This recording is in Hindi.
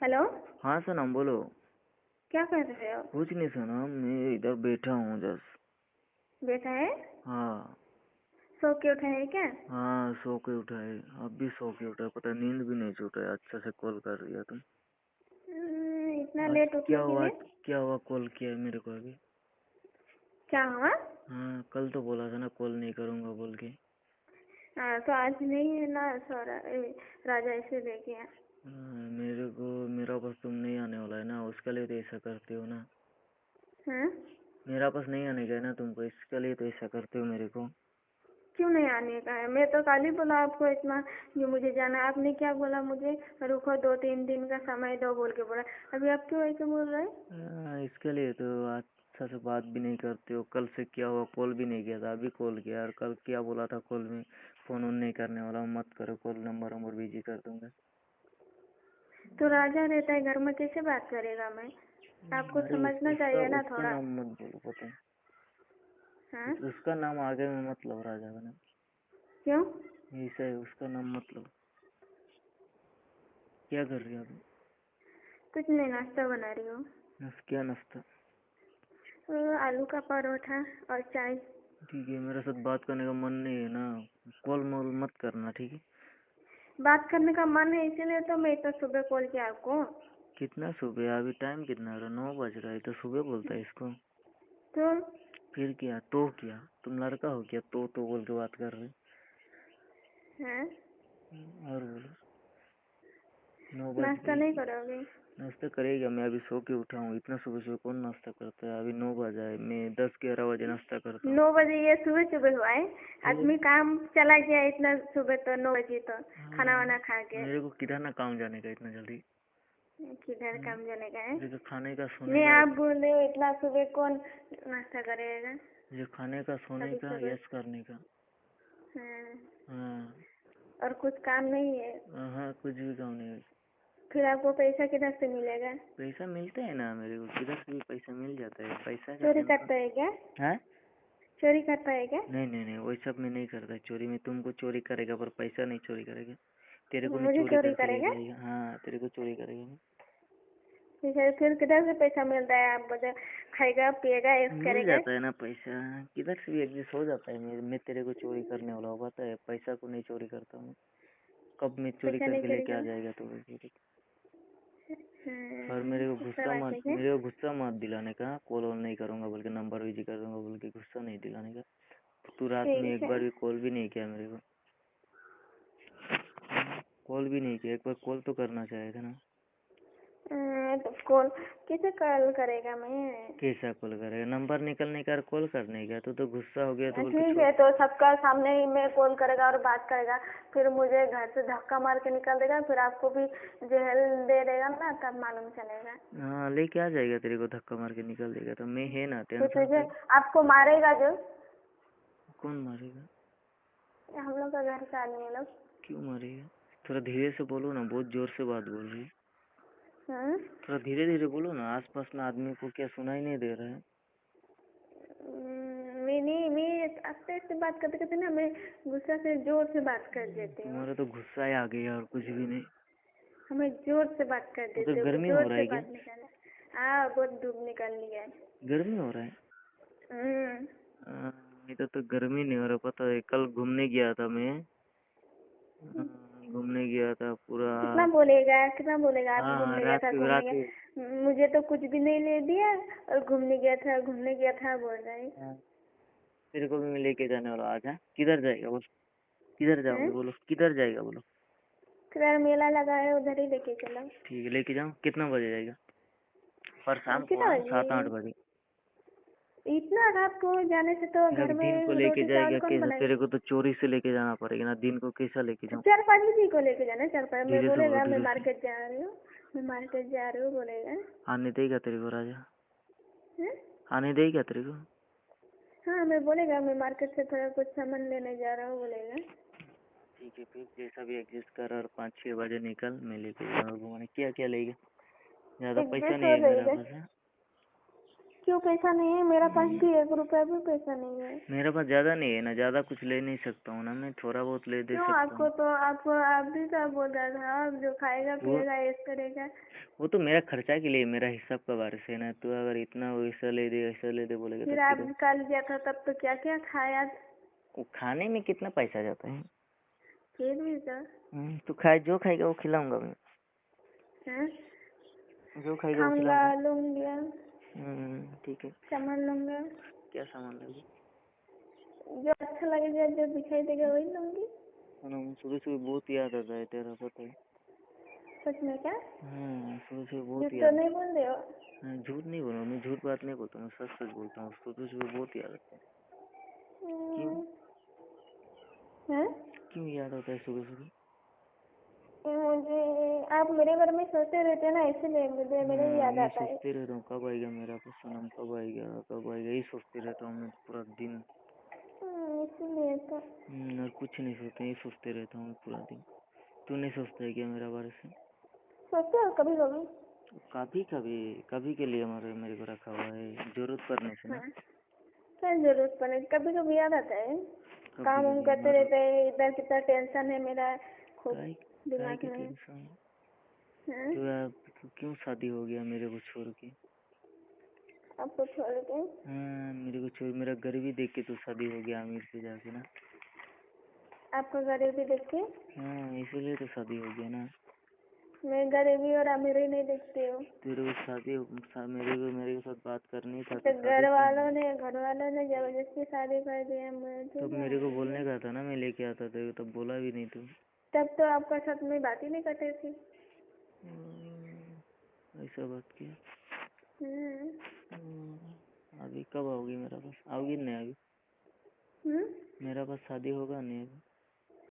हेलो। हाँ सनम बोलो। क्या कर रहे हो? कुछ नहीं सनम, मैं इधर बैठा हूँ जस्ट। बैठा है? हाँ। सो के उठा है क्या? हाँ सो के उठा है। अब भी सो के उठा है, पता नींद भी नहीं छूटा है। अच्छा से कॉल कर रही है तुम। इतना आज लेट क्या उठने के हुआ? लिए? क्या हुआ कॉल किया है मेरे को अभी? क्या हुआ? हाँ कल तो बोला था ना कॉल नहीं करूँगा बोल के। तो आज नहीं है ना सौरा राजा ऐसे लेके आया। मेरे को मेरा पास तुम नहीं आने वाला है ना, उसके लिए तो ऐसा करते हो ना। हाँ? मेरा पास नहीं आने का है ना तुमको, इसके लिए तो ऐसा करते हो मेरे को। क्यों नहीं आने का है? मैं तो कल ही बोला आपको इतना जो मुझे जाना है। आपने क्या बोला मुझे? रुको 2-3 दिन का समय दो बोल के बोला। अभी आप क्यों ऐसे बोल रहे हैं? इसके लिए तो अच्छा से बात भी नहीं करते हो। कल से क्या हुआ, कॉल भी नहीं किया था, अभी कॉल किया। और कल क्या बोला था कॉल में? फोन ऑन नहीं करने वाला हूँ, मत करो कॉल, नंबर बिजी कर दूंगा। तो राजा रहता है घर में, कैसे बात करेगा? मैं आपको अरे समझना उसका चाहिए ना उसका थोड़ा। नाम मत बोलो, पता है। हाँ? उसका नाम आगे में मत लो, राजा का नाम। क्यों? ऐसा है, उसका नाम मत लो। क्या कर रही हो अभी? कुछ नहीं, नाश्ता बना रही हूँ। क्या नाश्ता? आलू का परोठा और चाय। ठीक है, मेरे साथ बात करने का मन नहीं है ना, कॉल मोल मत करना, ठीक है। बात करने का मन है इसीलिए तो मैं इतना सुबह कॉल किया आपको। कितना सुबह? अभी टाइम कितना हो रहा है? 9 बज रहा है, तो सुबह बोलता है इसको। तो फिर क्या तो क्या? तुम लड़का हो क्या तो बोल के बात कर रहे? हैं? और बोलो। 9 बज नाश्ता गई। नहीं करोगे? नाश्ता करेगा? मैं अभी सो के उठा हूँ, इतना सुबह सुबह कौन नाश्ता करता है? अभी 9 बजा है, मैं 10-11 बजे नाश्ता करता हूँ। 9 बजे ये सुबह सुबह हुआ है? फिर आदमी काम चला गया इतना सुबह, तो 9 बजे तो खाना वाना खा के। मेरे को किधर ना काम जाने का इतना जल्दी। किधर काम जाने का है? मेरे को खाने का सोने नहीं, का। आप बोल रहे हो इतना सुबह कौन नाश्ता करेगा मुझे खाने का सोने अभी का सुबह? यस करने का। हाँ। हाँ। और कुछ काम नहीं है? हाँ कुछ भी काम नहीं है। फिर आपको पैसा किधर से मिलेगा? पैसा मिलता है ना मेरे को, किधर से भी पैसा मिल जाता है, पैसा का चोरी टेंशन। करता है क्या? हाँ। चोरी करता है क्या? नहीं नहीं नहीं, वही सब में नहीं करता चोरी में। तुमको चोरी करेगा पर पैसा नहीं चोरी करेगा। तेरे को नहीं मुझे चोरी चोरी करके ले करेगा? जाएगा। हाँ तेरे को चोरी करेगा नहीं। फिर किधर से पैसा मिलता है? आप बता। खाएगा पिएगा ऐश मिल करेगा? जाता है ना पैसा, किधर से भी एडजस्ट हो जाता है। मैं तेरे को चोरी करने वाला हूँ, पता है? पैसा को नहीं चोरी करता हूँ। कब मैं चोरी पैसा नहीं करके चोरी लेके आ कर। जाएगा तो चोरी। और मेरे को ऐसा गुस्सा बात मत, है क्या? मेरे को गुस्सा मत दिलाने का। कॉल ऑन नहीं करूँगा बोल के, नंबर बिजी कर दूंगा बोल के गुस्सा नहीं दिलाने का। तू रात में ठीक एक है। बार भी कॉल भी नहीं किया मेरे को। कॉल भी नहीं किया, एक बार कॉल तो करना चाहिए था ना। तो कॉल कैसे कॉल करेगा मैं? कैसा कॉल करेगा? नंबर निकलने का और कॉल करने का। तू तो गुस्सा हो गया तो बोल के ठीक छोड़। है, तो सबका सामने ही मैं कॉल करेगा और बात करेगा। फिर मुझे घर से धक्का मार के निकाल देगा, फिर आपको भी जेल दे देगा ना, तब मालूम चलेगा। हाँ लेके आ जाएगा, तेरे को धक्का मार के निकल देगा तो मैं है ना, फिर टेंशन तुझे पे। आपको मारेगा जो। कौन मारेगा? हम लोग का घर का आदमी लोग। क्यों मारेगा? थोड़ा धीरे से बोलो ना, बहुत जोर से बात बोल रही है। हम्म। थोड़ा धीरे धीरे बोलो ना, आसपास में आदमी को क्या सुनाई नहीं दे रहा है? मैं नहीं, मैं आस्ते आस्ते बात करते करते ना, मैं गुस्सा से जोर से बात कर देती हूँ। तुम्हारा तो गुस्सा ही आ गया और कुछ भी नहीं। हमें जोर से बात कर तो देते हो, गर्मी हो जोर रहा से है क्या? बात निकाला। हाँ, बहुत धूप निकल लिया है। गर्मी हो रहा है? हम्म। इधर तो गर्मी नहीं हो रहा, पता है? कल घूमने गया था मैं। घूमने गया था पूरा। कितना बोलेगा, कितना बोलेगा? आप हाँ घूमने गया रात था, के घूमने रात के। गया। मुझे तो कुछ भी नहीं ले दिया। और घूमने गया था, घूमने गया था बोल रहा है। तेरे को भी मैं लेके जाने वाला आज। हाँ? किधर जाएगा बोल? किधर जाओगे बोलो? किधर जाएगा बोलो? किधर मेला लगा है उधर ही लेके चलो। ठीक है लेके जाऊँ। कितना बजे जाएगा? पर शाम को कितना हाँ, बजे? 7-8 बजे। इतना रात को जाने से तो फिर अब घर दिन को में लेके रोटी चावल जाएगा कौन कैसा? बनाएगा? तेरे को तो चोरी से लेके जाना पड़ेगा ना, दिन को कैसा लेके जाऊँ? 4-5 बजे को लेके जाना। 4-5 में धीरे से बोलो, बोलेगा मैं धीरे से। मार्केट जा रही हूँ, मैं मार्केट जा रही हूँ बोलेगा। आने देगा तेरे को राजा? हैं? आने देगा तेरे को? हाँ, मैं बोलेगा मैं मार्केट से थोड़ा कुछ सामान लेने जा रहा हूँ बोलेगा। ठीक है फिर जैसा भी एडजस्ट कर, और 5-6 बजे निकल, मैं लेके जाऊँगा घुमाने। क्या क्या लेगा? ज़्यादा पैसा एडजस्ट नहीं हो है मेरा जाएगा। पास। हाँ? क्यों पैसा नहीं है? मेरा पास भी 1 रुपया भी पैसा नहीं है। मेरे पास ज़्यादा नहीं है ना, ज़्यादा कुछ ले नहीं सकता हूँ ना मैं, थोड़ा बहुत ले दे क्यों? सकता आपको हूँ। तो आप भी तो बोल रहा था, आप जो खाएगा वो पिएगा ऐश करेगा। वो तो मेरा खर्चा के लिए, मेरा हिसाब का बारिश है ना। तो अगर इतना वैसा ले दे ऐसा ले दे बोलेगा तो फिर फिर आप कल गया था तब तो क्या क्या खाया? वो खाने में कितना पैसा जाता है। फिर भी तो तो खाए, जो खाएगा वो खिलाऊंगा मैं, हैं? जो खाएगा वो हम ला खिलाऊंगा। लूंगी, ठीक है। सामान लूंगा, क्या सामान लोगे? जो अच्छा लगेगा, जो दिखाई देगा वही लूंगी। सुबह सुबह बहुत याद आता है तेरा, पता है। सच में क्या? सुबह सुबह झूठ बहुत तो याद। नहीं बोल रहे हो? झूठ नहीं बोल रहा मैं, झूठ बात नहीं बोलता, मैं सच सच बोलता हूँ। सुबह सुबह बहुत याद आता है। क्यों? हैं? क्यों याद आता है सुबह सुबह? मुझे आप मेरे बारे में सोचते रहते हैं ना, इसीलिए मुझे मेरे याद मैं आता है। सोचते रहता हूँ कब आएगा मेरा सनम, कब आएगा कब आएगा, यही सोचते रहता हूँ मैं पूरा दिन। इसीलिए तो। और कुछ नहीं सोचते, यही सोचते रहता हूँ पूरा दिन। तू नहीं सोचता है क्या मेरा बारे से? सोचते हो कभी कभी? कभी कभी, कभी के लिए मेरे को रखा हुआ है, जरूरत पड़ने से ना। हाँ, क्या जरूरत पड़े, कभी कभी याद आता है। कभी काम वाम कभी करते रहते हैं, इधर कितना टेंशन है मेरा खूब काय काय दिमाग की में। टेंशन? हाँ? तो यार क्यों शादी हो गया मेरे को छोड़ के? आपको छोड़ के? मेरे को छोड़, मेरा गरीबी देख के तो शादी हो गया अमीर से जाके ना। आपको गरीबी देख के? इसीलिए तो शादी हो गया ना। मैं गरीबी और अमीरी नहीं देखती हूँ। तेरे को मेरे के साथ बात करनी था तो तो शादी क्यों? घर वालों ने जबरदस्ती शादी कर दी है मुझे। तब मेरे को बोलने का था ना, मैं लेके आता तेरे को, तब बोला भी नहीं तू। तब तो आपका साथ में बात ही नहीं करते थे। ऐसा बात किया। हम्म। अभी कब आओगी मेरा पास? आओगी नहीं अभी? मेरा पास शादी होगा नहीं अभी?